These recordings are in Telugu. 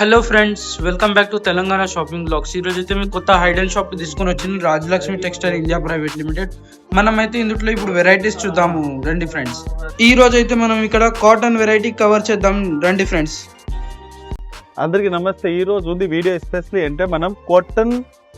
Hello friends, welcome back to Telangana shopping blogs. ఈరోజు అయితే మీకు కొత్త హైడెన్ షాప్ తీసుకొని వచ్చింది Rajalakshmi textile India private limited. మనమైతే ఇందులో ఇప్పుడు వెరైటీస్ చూద్దాము రండి ఫ్రెండ్స్. ఈ రోజు అయితే మనం ఇక్కడ కాటన్ వెరైటీ కవర్ చేద్దాం రండి ఫ్రెండ్స్. అందరికీ నమస్తే. ఈ రోజు ఉంది వీడియో ఎస్పెషల్లీ అంటే మనం కాటన్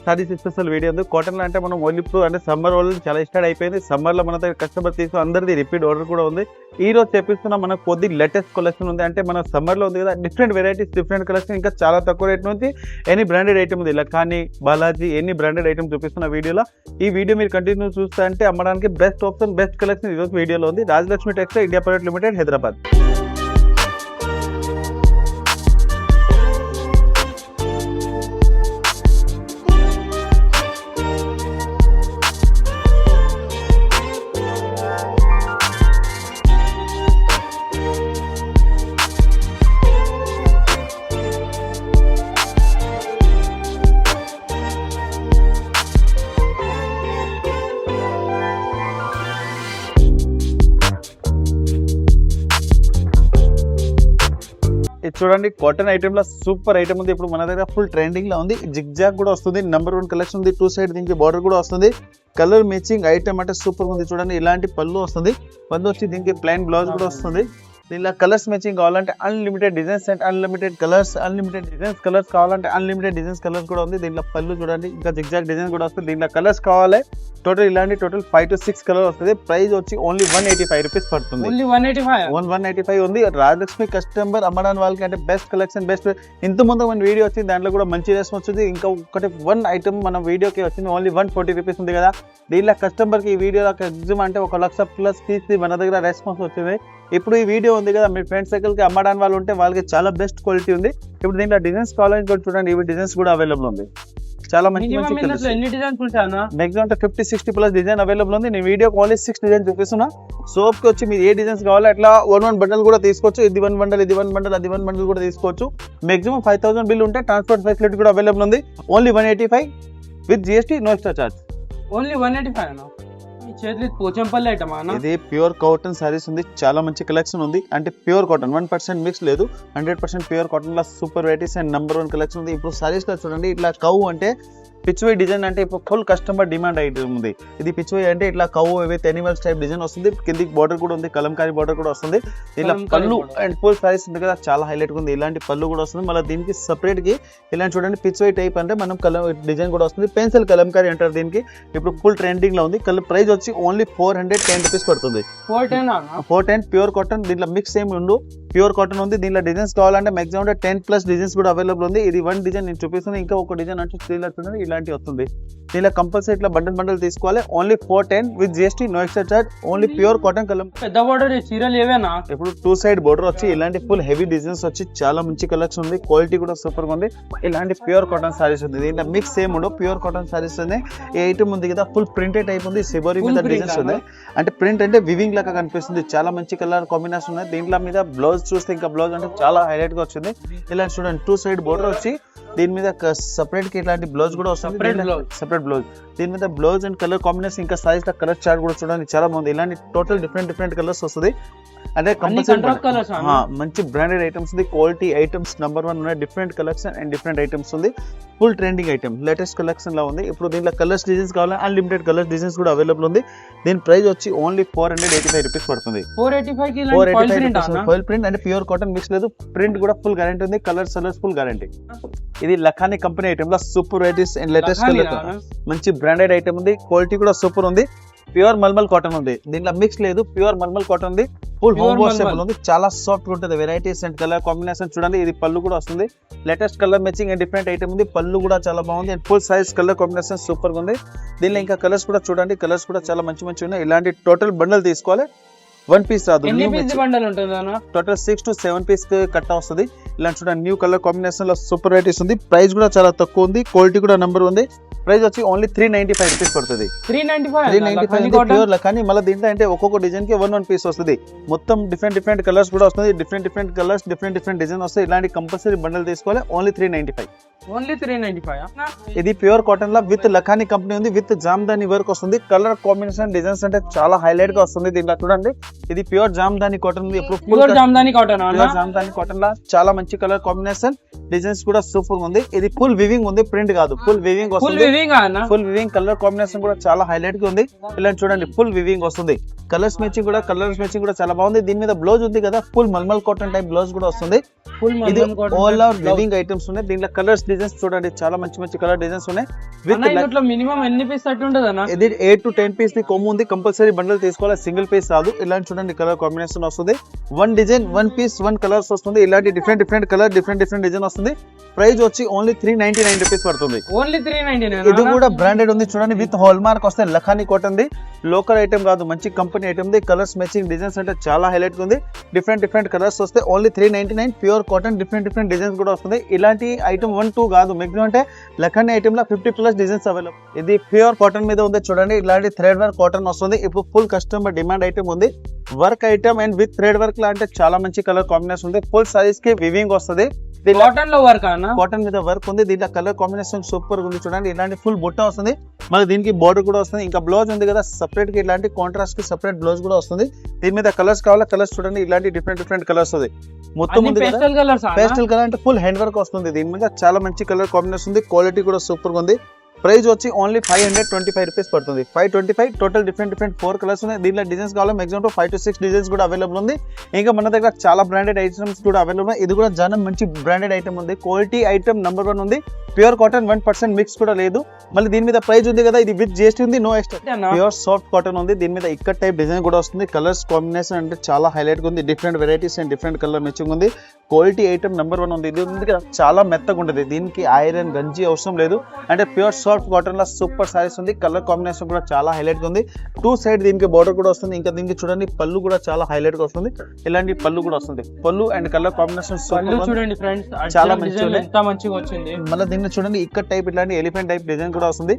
సారీస్ స్పెషల్ వీడియో ఉంది. కాటన్ అంటే మనం ఓన్లీ ఇప్పుడు అంటే సమ్మర్ వాళ్ళు చాలా ఇష్టం అయిపోయింది. సమ్మర్లో మన దగ్గర కస్టమర్ తీసుకుని అందరిది రిపీట్ ఆర్డర్ కూడా ఉంది. ఈ రోజు చెప్పిస్తున్నా మనకు కొద్ది లేటెస్ట్ కలెక్షన్ ఉంది. అంటే మన సమ్మర్లో ఉంది కదా, డిఫరెంట్ వెరైటీస్, డిఫరెంట్ కలెక్షన్, ఇంకా చాలా తక్కువ రేట్ నుంచి ఎనీ బ్రాండెడ్ ఐటమ్ ఉంది. లఖానీ, బాలాజీ, ఎన్ని బ్రాండెడ్ ఐటమ్ చూపిస్తున్న వీడియోలో. ఈ వీడియో మీరు కంటిన్యూ చూస్తే అంటే అమ్మడానికి బెస్ట్ ఆప్షన్, బెస్ట్ కలెక్షన్ ఈరోజు వీడియోలో ఉంది. Rajalakshmi textile India private limited, Hyderabad. ఇది చూడండి, కాటన్ ఐటమ్ లో సూపర్ ఐటమ్ ఉంది. ఇప్పుడు మన దగ్గర ఫుల్ ట్రెండింగ్ లో ఉంది. జిగ్ జాగ్ కూడా వస్తుంది, నెంబర్ 1 కలెక్షన్ ఉంది. 2 సైడ్ దీనికి బార్డర్ కూడా వస్తుంది. కలర్ మ్యాచింగ్ ఐటమ్ అంటే సూపర్ ఉంది. చూడండి, ఇలాంటి పళ్ళు వస్తుంది. పళ్ళు వచ్చి దీనికి ప్లెయిన్ బ్లౌజ్ కూడా వస్తుంది. దీనిలో కలర్స్ మ్యాచింగ్ కావాలంటే unlimited designs and unlimited colours, unlimited designs colours కావాలంటే అన్లిమిటెడ్ డిజైన్స్ కలర్స్ కూడా ఉంది. దీనిలో పళ్ళు చూడండి, ఇంకా జిగ్ జాగ్ డిజైన్ కూడా వస్తుంది. దీనిలో కలర్స్ కావాలి టోటల్ ఇలాంటి 5 to 6 కలర్ వస్తుంది. ప్రైస్ వచ్చి ఓన్లీ 185 రూపీస్ పడుతుంది. 185 ఉంది. రాజలక్ష్మి కస్టమర్ అమ్మడానికి వాళ్ళకి అంటే బెస్ట్ కలెక్షన్, బెస్ట్. ఇంత ముందు మన వీడియో వచ్చింది, దాంట్లో కూడా మంచి రెస్పాన్స్ వచ్చింది. ఇంకా ఒకటి 1 ఐటమ్ మన వీడియోకి వచ్చింది, ఓన్లీ 140 రూపీస్ ఉంది కదా. దీనిలో కస్టమర్కి ఈ వీడియోలో ఎగ్జామ్ అంటే 1,00,000+ పీస్ మన దగ్గర రెస్పాన్స్ వచ్చింది. ఇప్పుడు ఈ వీడియో ఉంది కదా, మీ ఫ్రెండ్ సర్కిల్కి అమ్మడానికి వాళ్ళు ఉంటే వాళ్ళకి చాలా బెస్ట్ క్వాలిటీ ఉంది. ఇప్పుడు దీంట్లో డిజైన్స్ కావాలని కూడా చూడండి, ఇవి డిజైన్స్ కూడా అవైలబుల్ ఉంది. చాలా మంచి మంచి మ్యాక్సిమం 50-60+ డిజైన్ అవైలబుల్ ఉంది. నేను వీడియో ఓన్లీ 6 డిజైన్ చూపిస్తున్నా. సోప్ కి వచ్చి మీరు ఏ డిజైన్స్ కావాలో అట్లా 1 బండల్ కూడా తీసుకోవచ్చు. ఇది 1 బండల్, ఇది 1 బండల్, అది 1 బండల్ కూడా తీసుకోవచ్చు. మాక్సిమం 5,000 బిల్ ఉంటే ట్రాన్స్పోర్ట్ ఫెసిలిటీ కూడా అవైలబుల్ ఉంది. Only 185 with GST, no extra charge. Only 185. ఇది ప్యూర్ కాటన్ సారీస్ ఉంది. చాలా మంచి కలెక్షన్ ఉంది. అంటే ప్యూర్ కాటన్, 1% మిక్స్ లేదు, 100% ప్యూర్ కాటన్ లో super varieties and number 1 collection ఉంది. ఇప్పుడు సారీస్ లో చూడండి, ఇట్లా కౌ అంటే పిచ్వై డిజైన్ అంటే ఇప్పుడు ఫుల్ కస్టమర్ డిమాండ్ ఐటమ్ ఉంది. ఇది పిచ్వై అంటే ఇట్లా cow with animals type design వస్తుంది. కిందికి బార్డర్ కూడా ఉంది, కలంకారీ బార్డర్ కూడా వస్తుంది. ఇలా పళ్ళు అండ్ ఫుల్ సారీస్ ఉంది కదా, చాలా హైలైట్ ఉంది. ఇలాంటి పళ్ళు కూడా వస్తుంది. మళ్ళీ దీనికి సపరేట్ కి ఇలాంటి చూడండి, పిచ్వై టైప్ అంటే మనం కలర్ డిజైన్ కూడా వస్తుంది. పెన్సిల్ కలంకారీ అంటారు దీనికి. ఇప్పుడు ఫుల్ ట్రెండింగ్ లో ఉంది. కలర్ ప్రైస్ వచ్చి ఓన్లీ 410 రూపీస్ పడుతుంది. 410 ప్యూర్ కాటన్. దీంట్లో మిక్స్ ఏమి ఉండు, ప్యూర్ కాటన్ ఉంది. దీంట్లో డిజైన్స్ కావాలంటే మాక్సిమం 10+ డిజైన్స్ కూడా అవైలబుల్ ఉంది. ఇది 1 డిజైన్ నేను చూపిస్తుంది. ఇంకా ఒక డిజైన్ అంటే చూడండి, ఇలాంటి వస్తుంది. దీనిలో కంపల్సరీ ఇట్లా బండల్ తీసుకోవాలి. Only 410 with GST, no extra charge. Only pure cotton colour. పెద్ద బోర్డర్ చీరలు ఏవేనా? ఇప్పుడు 2 సైడ్ బోర్డర్ వచ్చి ఇలాంటి ఫుల్ హెవీ డిజైన్స్ వచ్చి చాలా మంచి కలెక్షన్ ఉంది. క్వాలిటీ కూడా సూపర్ గా ఉంది. ఇలాంటి ప్యూర్ కాటన్ సారీస్ ఉంది. దీంట్లో మిక్స్ ఏమి ఉండవు, ప్యూర్ కాటన్ సారీస్ ఉన్నాయి. ఈ ఐటమ్ ఉంది కదా, ఫుల్ ప్రింటెడ్ టైప్ ఉంది. సిబోరీ మీద డిజైన్స్ ఉన్నాయి. అంటే ప్రింట్ అంటే వివింగ్ లాగా కనిపిస్తుంది. చాలా మంచి కలర్ కాంబినేషన్ ఉన్నాయి. దీంట్లో మీద బ్లౌజ్ చూస్తే ఇంకా బ్లౌజ్ అంటే చాలా హైలైట్ గా వచ్చింది. ఇలా చూడండి, 2 సైడ్ బోర్డర్ వచ్చి దీని మీద సపరేట్ కి ఇలాంటి బ్లౌజ్ కూడా వస్తుంది. Separate blouse. దీని మీద బ్లౌజ్ అండ్ కలర్ కాంబినేషన్, ఇంకా సారీస్ లో కలర్ చార్ట్ కూడా చూడండి, చాలా బాగుంది. ఇలాంటి టోటల్ డిఫరెంట్ కలర్స్ వస్తుంది. అంటే మంచి బ్రాండెడ్ ఐటమ్స్ ఉంది. క్వాలిటీ ఐటమ్స్ నెంబర్ 1 ఉన్నాయి. Different collection and different items ఉంది. Full trending item, latest collection లో ఉంది. ఇప్పుడు దీంట్లో కలర్స్ డిజైన్స్ కావాలి, అన్లిమిటెడ్ కలర్స్ డిజైన్స్ కూడా అవైలబుల్ ఉంది. దీని ప్రైస్ వచ్చి ఓన్లీ 485 రూపీస్ పడుతుంది. 485 ఫాయిల్ ప్రింట్ అంటే ప్యూర్ కాటన్ మిక్స్ లేదు. ప్రింట్ కూడా ఫుల్ గ్యారంటీ ఉంది. Colours full guarantee. ఇది లఖానీ కంపెనీ ఐటమ్ లో super varieties and latest colour, మంచి బ్రాండెడ్ ఐటమ్ ఉంది. క్వాలిటీ కూడా సూపర్ ఉంది. ప్యూర్ మల్మల్ కాటన్ ఉంది. దీంట్లో మిక్స్ లేదు, ప్యూర్ మల్మల్ కాటన్ ఉంది. ఫుల్ హోమ్ వాషబుల్ ఉంది. చాలా సాఫ్ట్ ఉంటుంది. వెరైటీస్ అండ్ కలర్ కాంబినేషన్ చూడండి. ఇది పళ్ళు కూడా వస్తుంది. Latest colour matching and different item ఉంది. పళ్ళు కూడా చాలా బాగుంది and full size colour combination super గా ఉంది. దీనిలో ఇంకా కలర్స్ కూడా చూడండి, కలర్స్ కూడా చాలా మంచి ఉన్నాయి. ఇలాంటి టోటల్ బండల్ తీసుకోవాలి. 1 పీస్ రాదు, టోటల్ 6 to 7 పీస్ కట్ట వస్తుంది. ఇలా చూడండి, న్యూ కలర్ కాంబినేషన్ లో సూపర్ వెరైటీస్ ఉంది. ప్రైస్ కూడా చాలా తక్కువ ఉంది. క్వాలిటీ కూడా నెంబర్ ఉంది. ప్రైస్ వచ్చి ఓన్లీ 395 రూపీస్ పడుతుంది. 395 ప్యూర్ లఖానీ. మళ్ళీ దీంట్లో అంటే ఒక్కొక్క డిజైన్ కి 1 పీస్ వస్తుంది. మొత్తం డిఫరెంట్ కలర్స్ కూడా వస్తుంది. డిఫరెంట్ కలర్స్, డిఫరెంట్ డిజైన్ వస్తాయి. ఇలాంటి కంపల్సరీ బండల్ తీసుకోవాలి. ఓన్లీ 395. ఓన్లీ 395. ఇది pure cotton law with Lakhani company ఉంది, విత్ జామ్దాని వర్క్ వస్తుంది. కలర్ కాంబినేషన్ డిజైన్స్ అంటే చాలా హైలైట్ గా వస్తుంది. దీంట్లో చూడండి ఇది ప్యూర్ జామ్దాని కాటన్ ఉంది. ఇప్పుడు pure Jamdani cotton pure Jamdani cotton లా చాలా మంచి కలర్ కాంబినేషన్ డిజైన్స్ కూడా సూపర్ ఉంది. ఇది ఫుల్ వివింగ్ ఉంది, ప్రింట్ కాదు, ఫుల్ వివింగ్ వస్తుంది. ఫుల్ వివింగ్ కలర్ కాంబినేషన్ కూడా చాలా హైలైట్ గా ఉంది. ఇలా చూడండి ఫుల్ వివింగ్ వస్తుంది. కలర్స్ మ్యాచింగ్ కూడా చాలా బాగుంది. దీని మీద బ్లౌజ్ ఉంది కదా, full malmal cotton type blouse కూడా వస్తుంది. ఇది ఆల్ ఓవర్ వివింగ్ ఐటమ్స్ ఉన్నాయి. దీంట్లో కలర్స్ డిజైన్స్ చూడండి చాలా మంచి మంచి కలర్ డిజైన్స్ ఉన్నాయి. విత్ మినిమం ఎన్ని పీస్ అట్టు ఉంటుంది అన్న? ఇది 8 to 10 పీస్ ది కొమ్ము ఉంది. కంపల్సరీ బండల్ తీసుకోవాలి, సింగిల్ పీస్ రాదు. ఇలాంటి చూడండి కలర్ కాంబినేషన్ వస్తుంది. 1 డిజైన్ 1 పీస్ 1 కలర్స్ వస్తుంది. ఇలాంటి డిఫరెంట్ కలర్ డిఫరెంట్ డిజైన్ వస్తుంది. ప్రైస్ వచ్చి ఓన్లీ 399 రూపీస్ పడుతుంది. ఓన్లీ 399. ఇది కూడా బ్రాండెడ్ ఉంది చూడండి, విత్ హాల్ మార్క్ వస్తే Lakhani cotton the, local item కాదు, మంచి company item the. Colours matching designs అంటే చాలా హైలైట్ ఉంది. డిఫరెంట్ కలర్స్ వస్తే only 399. Pure cotton different designs కూడా వస్తుంది. ఇలాంటి ఐటమ్ 1 2 కాదు, మాక్సిమం అంటే లఖానీ ఐటమ్ లో 50+ డిజైన్స్ అవైలబుల్. ఇది ప్యూర్ కాటన్ మీద ఉంది చూడండి. ఇలాంటి థ్రెడ్ వర్క్ కాటన్ వస్తుంది. ఇప్పుడు ఫుల్ కస్టమర్ డిమాండ్ ఐటమ్ ఉంది. Work item and with thread work లా అంటే చాలా మంచి కలర్ కాంబినేషన్ ఉంది. ఫుల్ సైజ్ కి వివింగ్ వస్తుంది. కాటన్ లో వర్క్ అన్న, కాటన్ మీద వర్క్ ఉంది. దీంట్లో కలర్ కాంబినేషన్ సూపర్ ఉంది చూడండి. ఇలాంటి ఫుల్ బుట్ట వస్తుంది. మరి దీనికి బోర్డర్ కూడా వస్తుంది. ఇంకా బ్లౌజ్ ఉంది కదా సెపరేట్ గా, ఇలాంటి కాంట్రాస్ట్ కి సెపరేట్ బ్లౌజ్ కూడా వస్తుంది. దీని మీద కలర్స్ కావాలా, కలర్స్ చూడండి. ఇలాంటి డిఫరెంట్ కలర్స్ ఉంది. మొత్తం ఉంది పేస్టల్ కలర్స్. పేస్టల్ కలర్ అంటే ఫుల్ హ్యాండ్ వర్క్ వస్తుంది. దీని మీద చాలా మంచి కలర్ కాంబినేషన్ ఉంది. క్వాలిటీ కూడా సూపర్ గా ఉంది. ప్రైస్ వచ్చి ఓన్లీ 525 రూపీస్ పడుతుంది. 525. టోటల్ డిఫరెంట్ 4 కలర్స్ ఉన్నాయి. దీంట్లో డిజైన్స్ కావాలి, మాక్సిమం 5 to 6 డిజైన్స్ కూడా అవైలబుల్ ఉంది. ఇంకా మన దగ్గర చాలా బ్రాండెడ్ ఐటమ్స్ కూడా అవైలబుల్. ఇది కూడా చాలా మంచి బ్రాండెడ్ ఐటమ్ ఉంది. క్వాలిటీ ఐటమ్ నెంబర్ 1 ఉంది. ప్యూర్ కాటన్ 1% మిక్స్ కూడా లేదు. మళ్ళీ దీని మీద ప్రైస్ ఉంది కదా, ఇది విత్ GST ఉంది, no extra. Pure soft cotton ఉంది. దీని మీద ఇక్కడ టైప్ డిజైన్ కూడా వస్తుంది. కలర్స్ కాంబినేషన్ అంటే చాలా హైలైట్ గా ఉంది. Different varieties and different colour matching ఉంది. క్వాలిటీ ఐటమ్ నెంబర్ 1 ఉంది. ఇది ఉంది కదా చాలా మెత్తగా ఉంటుంది. దీనికి ఐరన్ గంజి అవసరం లేదు. అంటే ప్యూర్ సాఫ్ట్ కాటన్ లో సూపర్ సారీస్ ఉంది. కలర్ కాంబినేషన్ కూడా చాలా హైలైట్ గా ఉంది. 2 సైడ్ దీనికి బోర్డర్ కూడా వస్తుంది. ఇంకా దీనికి చూడండి పళ్ళు కూడా చాలా హైలైట్ గా వస్తుంది. ఇలాంటి పళ్ళు కూడా వస్తుంది. పళ్ళు అండ్ కలర్ కాంబినేషన్ చూడండి ఫ్రెండ్స్, చాలా మంచిగా ఎంత మంచిగా వచ్చింది. మళ్ళీ దీన్ని చూడండి ఇక్కడ టైప్ ఇట్లాంటి ఎలిఫెంట్ టైప్ డిజైన్ కూడా వస్తుంది.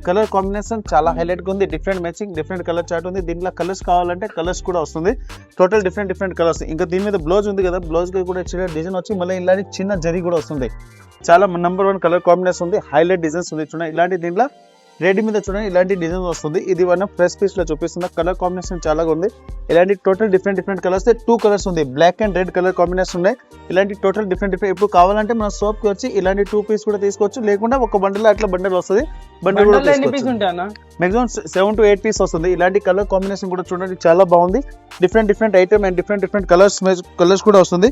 కలర్ కాంబినేషన్ చాలా హైలైట్ గా ఉంది. Different matching different colour chart ఉంది. దీంట్లో కలర్స్ కావాలంటే కలర్స్ కూడా వస్తుంది. Total different colours. ఇంకా దీని మీద బ్లౌజ్ ఉంది కదా, బ్లౌజ్ కూడా డిజైన్ వచ్చి మళ్ళీ ఇలాంటి చిన్న జరీ కూడా వస్తుంది. చాలా నెంబర్ 1 కలర్ కాంబినేషన్ ఉంది. హైలైట్ డిజైన్స్ ఉంది చూడండి. ఇలాంటి దీంట్లో రెడ్ మీద చూడండి ఇలాంటి డిజైన్ వస్తుంది. ఇది మనం ఫ్రెష్ పీస్ లో చూపిస్తున్న కలర్ కాంబినేషన్ చాలా ఉంది. ఇలాంటి టోటల్ డిఫరెంట్ కలర్స్ 2 కలర్స్ ఉంది. Black and red colour combination ఉన్నాయి. ఇలాంటి టోటల్ డిఫరెంట్ ఇప్పుడు కావాలంటే మన షాప్ కి వచ్చి ఇలాంటి 2 పీస్ కూడా తీసుకోవచ్చు. లేకుండా ఒక బండిల్ అట్లా బండిల్ వస్తుంది. బండిల్ కూడా మాక్సిమం 7 to 8 పీస్ వస్తుంది. ఇలాంటి కలర్ కాంబినేషన్ కూడా చూడండి చాలా బాగుంది. Different item and different colours కూడా వస్తుంది.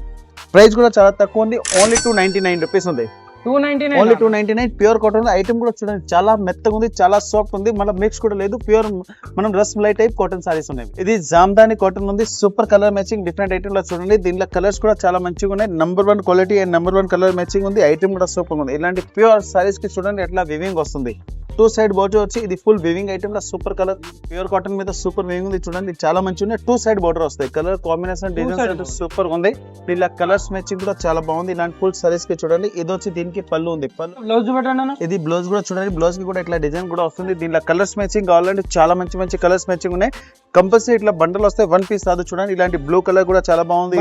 ప్రైస్ కూడా చాలా తక్కువ ఉంది. ఓన్లీ 299 రూపీస్ ఉంది. 299 ఓన్లీ 299. ప్యూర్ కాటన్ ఐటమ్ కూడా చూడండి చాలా మెత్తగా ఉంది, చాలా సాఫ్ట్ ఉంది. మళ్ళీ మిక్స్ కూడా లేదు. ప్యూర్ మనం రస్ మలై టైప్ కాటన్ సారీస్ ఉన్నాయి. ఇది జామ్దాని కాటన్ ఉంది. Super colour matching different item లో చూడండి. దీంట్లో కలర్స్ కూడా చాలా మంచిగా ఉన్నాయి. Number 1 quality and number 1 colour matching ఉంది. ఐటమ్ కూడా సూపర్ ఉంది. ఇలాంటి ప్యూర్ సారీస్ కి చూడండి ఎట్లా వివింగ్ వస్తుంది. 2 సైడ్ బోర్డర్ వచ్చి ఇది ఫుల్ వివింగ్ ఐటమ్ లో సూపర్ కలర్ ప్యూర్ కాటన్ మీద సూపర్ వివింగ్ ఉంది చూడండి. చాలా మంచిగా ఉన్నాయి. 2 సైడ్ బోర్డర్ వస్తాయి. కలర్ కాంబినేషన్ డిజైన్స్ సూపర్ ఉంది. దీనిలో కలర్స్ మ్యాచింగ్ కూడా చాలా బాగుంది. ఇలాంటి ఫుల్ సారీస్ కి చూడండి. ఇది వచ్చి దీనికి పళ్ళు ఉంది. బ్లౌజ్ ఇది బ్లౌజ్ కూడా చూడండి. బ్లౌజ్ కి కూడా ఇట్లా డిజైన్ కూడా వస్తుంది. దీనిలో కలర్స్ మ్యాచింగ్ కావాలంటే చాలా మంచి కలర్స్ మ్యాచింగ్ ఉన్నాయి. కంపల్సరీ ఇట్లా బండల్ వస్తే 1 పీస్ రాదు చూడండి. ఇలాంటి బ్లూ కలర్ కూడా చాలా బాగుంది.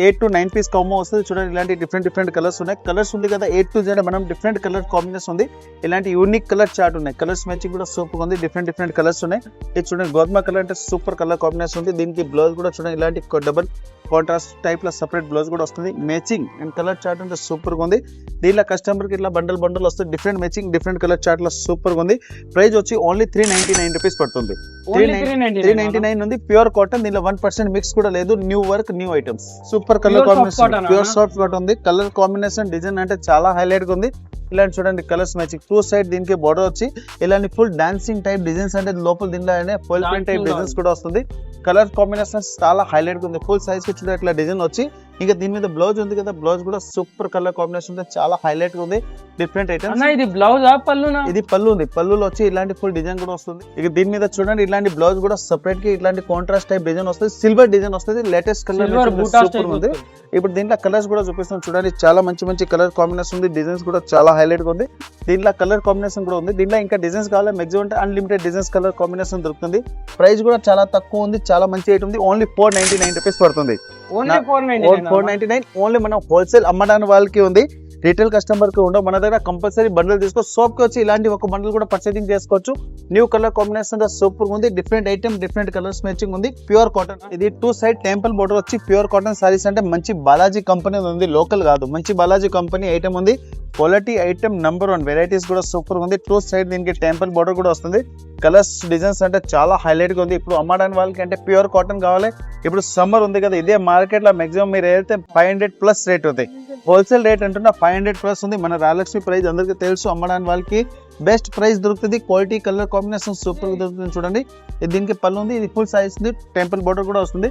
8 to 9 పీస్ కమ్మ వస్తుంది చూడండి. ఇలాంటి డిఫరెంట్ కలర్స్ ఉన్నాయి. కలర్స్ ఉంది కదా 8 to Z మనం డిఫరెంట్ కలర్ కాంబినేషన్ ఉంది. ఇలాంటి యూనిక్ కలర్ చార్ట్ ఉన్నాయి. కలర్స్ మ్యాచింగ్ కూడా సూపర్ ఉంది. డిఫరెంట్ కలర్స్ ఉన్నాయి. ఇది చూడండి గోధుమ కలర్ అంటే సూపర్ కలర్ కాంబినేషన్ ఉంది. దీనికి బ్లౌజ్ కూడా చూడండి ఇలాంటి డబల్ కాంట్రాస్ట్ టైప్ లో సెపరేట్ బ్లౌజ్ కూడా వస్తుంది. మ్యాచింగ్ అండ్ కలర్ చార్ట్ అంటే సూపర్ గా ఉంది. దీనిలో కస్టమర్ కి ఇట్లా బండల్ వస్తుంది. Different matching different colour chart లో సూపర్ గా ఉంది. ప్రైస్ వచ్చి ఓన్లీ 399 రూపీస్ పడుతుంది. 399 ఉంది. Pure cotton. దీనిలో 1% మిక్స్ కూడా లేదు. New work new items. Super colour combination. Pure soft cotton ఉంది. కలర్ కాంబినేషన్ డిజైన్ అంటే చాలా హైలైట్ గా ఉంది. ఇలాంటి చూడండి కలర్స్ మ్యాచింగ్. 2 సైడ్ దీనికి బోర్డర్ వచ్చి ఇలాంటి ఫుల్ డాన్సింగ్ టైప్ డిజైన్స్ అంటే లోపల దీనిలో ఫుల్ ప్రింట్ టైప్ డిజైన్స్ కూడా వస్తుంది. కలర్ కాంబినేషన్ చాలా హైలైట్ ఉంది. ఫుల్ సైజ్ కి చూడండి ఇట్లా డిజైన్ వచ్చి ఇంకా దీని మీద బ్లౌజ్ ఉంది కదా, బ్లౌజ్ కూడా సూపర్ కలర్ కాంబినేషన్ చాలా హైలైట్ గా ఉంది. Different items. ఇది బ్లౌజ్ పళ్ళునా? ఇది పళ్ళు ఉంది. పళ్ళులో వచ్చి ఇలాంటి ఫుల్ డిజైన్ కూడా వస్తుంది. ఇక దీని మీద చూడండి ఇలాంటి బ్లౌజ్ కూడా సెపరేట్ గా ఇలాంటి కాంట్రాస్ట్ టైప్ డిజైన్ వస్తుంది. సిల్వర్ డిజైన్ వస్తుంది. లేటెస్ట్ కలర్ సూపర్ ఉంది. ఇప్పుడు దీంట్లో కలర్స్ కూడా చూపిస్తాం చూడండి. చాలా మంచి కలర్ కాంబినేషన్ ఉంది. డిజైన్స్ కూడా చాలా హైలైట్ గా ఉంది. దీంట్లో కలర్ కాంబినేషన్ కూడా ఉంది. దీంట్లో ఇంకా డిజైన్స్ కావాలి మాక్సిమం అంటే అన్లిమిటెడ్ డిజైన్స్ కలర్ కాంబినేషన్ దొరుకుతుంది. ప్రైస్ కూడా చాలా తక్కువ ఉంది. చాలా మంచి ఐటమ్ ఉంది. ఓన్లీ 499 రూపీస్ పడుతుంది. 499 ఓన్లీ మనం హోల్సేల్ అమ్మడానికి వాళ్ళకి ఉంది. రీటైల్ కస్టమర్ కి ఉండవు. మన దగ్గర కంపల్సరీ బండిల్ తీసుకో. సోప్ కి వచ్చి ఇలాంటి ఒక బండిల్ కూడా పర్చేసింగ్ చేసుకోవచ్చు. న్యూ కలర్ కాంబినేషన్ సూపర్ ఉంది. Different item, different colours matching ఉంది. Pure cotton. ఇది 2 సైడ్ టెంపుల్ బోర్డర్ వచ్చి ప్యూర్ కాటన్ సారీస్ అంటే మంచి బాలాజీ కంపెనీ ఉంది, లోకల్ కాదు, మంచి బాలాజీ కంపెనీ ఐటమ్ ఉంది. Quality item number 1. వెరైటీస్ కూడా సూపర్ ఉంది. 2 సైడ్ దీనికి టెంపుల్ బోర్డర్ కూడా వస్తుంది. కలర్స్ డిజైన్స్ అంటే చాలా హైలైట్ గా ఉంది. ఇప్పుడు అమ్మడానికి వాళ్ళకి అంటే ప్యూర్ కాటన్ కావాలి. ఇప్పుడు సమ్మర్ ఉంది కదా, ఇదే మార్కెట్ లో మాక్సిమం మీరు ఏదైతే 500+ రేట్ ఉంది. హోల్సేల్ రేట్ అంటున్నా 500+ ఉంది. మన రాయలక్ష్మి ప్రైస్ అందరికీ తెలుసు. అమ్మడానికి వాళ్ళకి బెస్ట్ ప్రైస్ దొరుకుతుంది. క్వాలిటీ కలర్ కాంబినేషన్ సూపర్ దొరుకుతుంది. చూడండి, ఇది దీనికి పళ్ళు ఉంది. ఇది ఫుల్ సైజ్ ఉంది. టెంపుల్ బోర్డర్ కూడా వస్తుంది.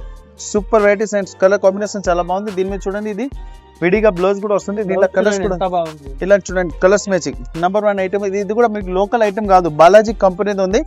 Super varieties and colour combination చాలా బాగుంది. దీని మీద చూడండి, ఇది విడిగా బ్లౌజ్ కూడా వస్తుంది. దీంట్లో కలర్స్ కూడా ఇలా చూడండి, కలర్స్ మ్యాచింగ్ నంబర్ 1 ఐటమ్. ఇది కూడా మీకు లోకల్ ఐటమ్ కాదు, బాలాజీ కంపెనీది ఉంది.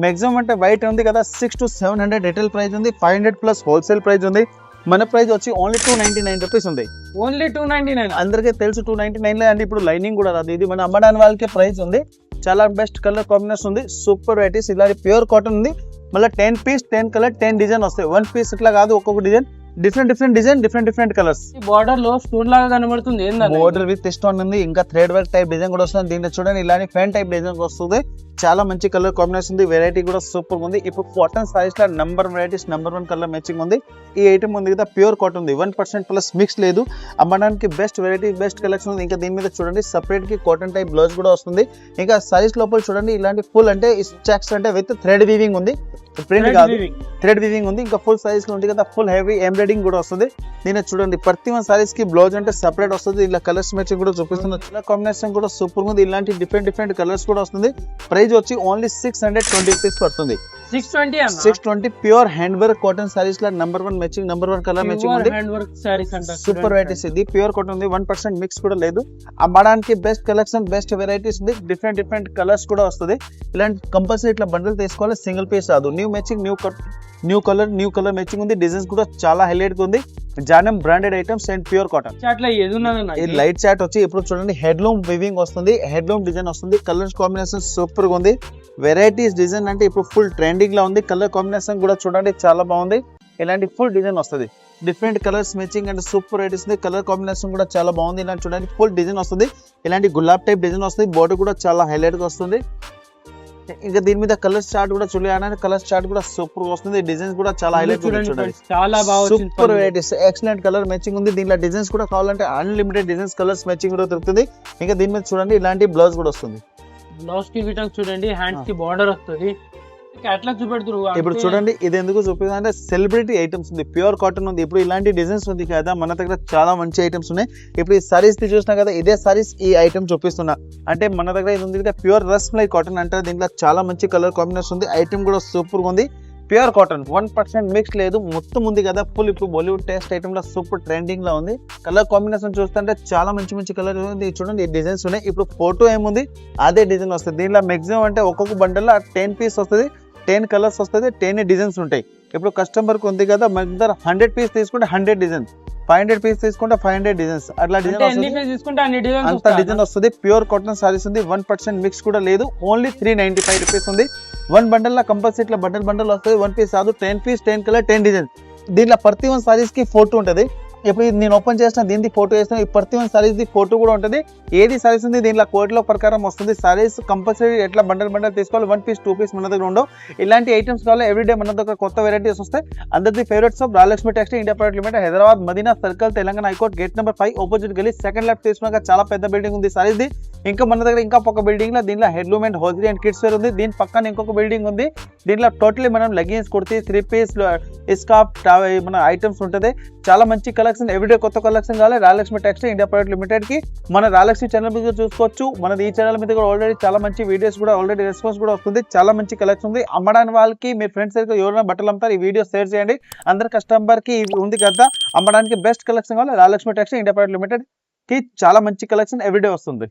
మాక్సిమం అంటే వైట్ ఉంది కదా, 600 to 700 రిటైల్ ప్రైస్ ఉంది. 500+ హోల్సేల్ ప్రైస్ ఉంది. మన ప్రైస్ వచ్చి ఓన్లీ 299 రూపీస్ ఉంది. ఓన్లీ 299. అందరికీ తెలుసు 299 అండి. ఇప్పుడు లైనింగ్ కూడా రాదు. ఇది మన అమ్మడానికి వాళ్ళకి ప్రైస్ ఉంది. చాలా బెస్ట్ కలర్ కాంబినేషన్ ఉంది. Super varieties. ఇలాంటి ప్యూర్ కాటన్ ఉంది. మళ్ళీ 10 పీస్ 10 కలర్ 10 డిజైన్ వస్తాయి. 1 పీస్ ఇట్లా కాదు, ఒక్కొక్క design different design, different colours. Border లో స్టోన్ లాగా కనబడుతుంది. బోర్డర్ విత్ స్టోన్ ఉంది. ఇంకా థ్రెడ్ వర్క్ టైప్ డిజైన్ కూడా వస్తుంది. దీంట్లో చూడండి, ఇలాంటి ఫ్యాన్ టైప్ డిజైన్ వస్తుంది. చాలా మంచి కలర్ కాంబినేషన్ ఉంది. వెరైటీ కూడా సూపర్ ఉంది. ఇప్పుడు కాటన్ సారీస్ లో వెరైటీస్ నంబర్ 1 కలర్ మ్యాచింగ్ ఉంది. ఈ ఐటమ్ ఉంది కదా, ప్యూర్ కాటన్ ఉంది. 1% మిక్స్ లేదు. అమ్మడానికి బెస్ట్ వెరైటీ, బెస్ట్ కలెక్షన్ ఉంది. ఇంకా దీని మీద చూడండి, సపరేట్ కి కాటన్ టైప్ బ్లౌజ్ కూడా వస్తుంది. ఇంకా సారీస్ లోపల చూడండి, ఇలాంటి ఫుల్ అంటే చెక్స్ అంటే విత్ థ్రెడ్ వీవింగ్ ఉంది. ప్రింట్ కాదు, థ్రెడ్ వీవింగ్ ఉంది. ఇంకా ఫుల్ సైజ్ లో ఉంది కదా, ఫుల్ హెవీ ఎంబ్రాయిడింగ్ కూడా వస్తుంది. దీని చూడండి, ప్రతి 1 సారీస్ కి బ్లౌజ్ అంటే సపరేట్ వస్తుంది. ఇలా కలర్స్ మ్యాచింగ్ కూడా చూపిస్తుంది. కలర్ కాంబినేషన్ కూడా సూపర్ ఉంది. ఇలాంటి డిఫరెంట్ కలర్స్ కూడా వస్తుంది. ప్రైస్ వచ్చి ఓన్లీ 620 రూపీస్ పడుతుంది. 620 pure hand work cotton saris లా number 1 matching, number 1 colour matching ఉంది. Super varieties. ఇది ప్యూర్ కాటన్ ఉంది. 1% మిక్స్ కూడా లేదు. అమ్మడానికి బెస్ట్ కలెక్షన్, బెస్ట్ వెరైటీస్ ఉంది. డిఫరెంట్ కలర్స్ కూడా వస్తుంది. ఇలాంటి కంపల్సరీ ఇట్లా బండిల్ తీసుకోవాలి. సింగిల్ పీస్ రాదు. New matching, new colour matching ఉంది. డిజైన్స్ కూడా చాలా హైలైట్ గా ఉంది. జానం branded items and pure cotton. ఇది లైట్ చాట్ వచ్చి ఇప్పుడు చూడండి, హెడ్లూమ్ వివింగ్ వస్తుంది. హెడ్లూమ్ డిజైన్ వస్తుంది. కలర్స్ కాంబినేషన్ సూపర్ గా ఉంది. వెరైటీస్ డిజైన్ అంటే ఇప్పుడు ఫుల్ ట్రెండింగ్ లా ఉంది. కలర్ కాంబినేషన్ కూడా చూడండి చాలా బాగుంది. ఇలాంటి ఫుల్ డిజైన్ వస్తుంది. Different colours matching and super varieties ఉంది. కలర్ కాంబినేషన్ కూడా చాలా బాగుంది. ఇలాంటి చూడండి, ఫుల్ డిజైన్ వస్తుంది. ఇలాంటి గులాబ్ టైప్ డిజైన్ వస్తుంది. బోర్డర్ కూడా చాలా హైలైట్ గా వస్తుంది. ఇంకా దీని మీద కలర్ చార్ట్ కూడా చూడాలి. కలర్ చార్ట్ కూడా సూపర్ వస్తుంది. డిజైన్స్ కూడా చాలా హైలైట్ చూడండి, చాలా బాగా super varieties, excellent colour matching ఉంది. దీంట్లో డిజైన్స్ కూడా కావాలంటే అన్లిమిటెడ్ డిజైన్స్, కలర్స్ మ్యాచింగ్ కూడా దొరుకుతుంది. ఇంకా దీని మీద చూడండి, ఇలాంటి బ్లౌజ్ కూడా వస్తుంది. బ్లౌజ్ కి విటల్ చూడండి, హ్యాండ్స్ కి బార్డర్ వస్తుంది. అట్లా చూపెడుతురు. ఇప్పుడు చూడండి, ఇది ఎందుకు చూపిస్తుంది అంటే సెలబ్రిటీ ఐటమ్స్ ఉంది. ప్యూర్ కాటన్ ఉంది. ఇప్పుడు ఇలాంటి డిజైన్స్ ఉంది కదా, మన దగ్గర చాలా మంచి ఐటమ్స్ ఉన్నాయి. ఇప్పుడు ఈ సారీస్ చూసినా కదా, ఇదే సారీస్ ఈ ఐటమ్ చూపిస్తున్నా. అంటే మన దగ్గర ఇది ఉంది కదా, ప్యూర్ రస్మలై కాటన్ అంటారు. దీంట్లో చాలా మంచి కలర్ కాంబినేషన్ ఉంది. ఐటమ్ కూడా సూపర్ ఉంది. ప్యూర్ కాటన్, 1% మిక్స్ లేదు. మొత్తం ఉంది కదా ఫుల్. ఇప్పుడు బాలీవుడ్ టేస్ట్ ఐటమ్ లో సూపర్ ట్రెండింగ్ లో ఉంది. కలర్ కాంబినేషన్ చూస్తుంటే చాలా మంచి కలర్ ఉంది. చూడండి, ఈ డిజైన్స్ ఉన్నాయి. ఇప్పుడు ఫోటో ఏముంది, అదే డిజైన్ వస్తుంది. దీంట్లో మాక్సిమం అంటే ఒక్కొక్క బండిల్ 10 పీస్ వస్తుంది. 10 కలర్స్ వస్తుంది. 10 డిజైన్స్ ఉంటాయి. ఇప్పుడు కస్టమర్ కు ఉంది కదా, మన దగ్గర 100 పీస్ తీసుకుంటే 100 డిజైన్స్, 500 పీస్ తీసుకుంటే 500 డిజైన్స్, అట్లా డిజైన్ అంత డిజైన్ వస్తుంది. ప్యూర్ కాటన్ సారీస్ ఉంది. 1% మిక్స్ కూడా లేదు. ఓన్లీ 395 రూపీస్ ఉంది. 1 బండల్ లా కంపల్సరీ ఇట్లా బండల్ వస్తుంది. 1 పీస్ రాదు. 10 పీస్ 10 కలర్ 10 డిజైన్స్. దీంట్లో ప్రతి 1 సారీస్ కి ఫోటో ఉంటుంది. ఇప్పుడు నేను ఓపెన్ చేసిన దీనికి ఫోటో వేసిన, ఈ ప్రతి 1 సారీస్ ది ఫోటో కూడా ఉంటుంది. ఏది సారీస్ ఉంది దీంట్లో కోడ్లో ప్రకారం వస్తుంది. సారీస్ కంపల్సరీ ఎట్లా బండల్ తీసుకోవాలి. 1 పీస్ 2 పీస్ మన దగ్గర ఉండవు. ఇలాంటి ఐటమ్స్ కావాలి. ఎవ్రీడే మన దగ్గర కొత్త వెరైటీస్ వస్తాయి. అందరిది favourite shop Rayalakshmi textile India private limited, Hyderabad Madina circle, Telangana high court, gate number 5 opposite గలీ, సెకండ్ లెఫ్ట్ తీసుకున్నాక చాలా పెద్ద బిల్డింగ్ ఉంది సారీస్ ది. ఇంకా మన దగ్గర ఇంకా ఒక బిల్డింగ్ లో దీంట్లో handloom and hosiery and kids wear ఉంది. దీని పక్కన ఇంకొక బిల్డింగ్ ఉంది. దీంట్లో టోటలీ మనం లెగిన్స్, కుర్తీ, 3 పీస్, స్కార్ఫ్ మన ఐటమ్స్ ఉంటుంది. చాలా మంచి కలెక్షన్. ఎవ్రీడే కొత్త కలెక్షన్ కావాలి. Rayalakshmi textile India private limited కి మన రాయలక్ష్మి ఛానల్ మీద చూసుకోవచ్చు. మనది ఈ ఛానల్ మీద కూడా ఆల్రెడీ చాలా మంచి వీడియోస్ కూడా ఆల్రెడీ రెస్పాన్స్ కూడా వస్తుంది. చాలా మంచి కలెక్షన్ ఉంది. అమ్మడానికి వాళ్ళకి మీ ఫ్రెండ్స్ అయితే ఎవరైనా బట్టలు అమ్ముతారు, ఈ వీడియో షేర్ చేయండి. అందరు కస్టమర్ కి ఉంది కదా, అమ్మడానికి బెస్ట్ కలెక్షన్ కావాలి. Rayalakshmi textile India private limited కి చాలా మంచి కలెక్షన్ ఎవ్రీడే వస్తుంది.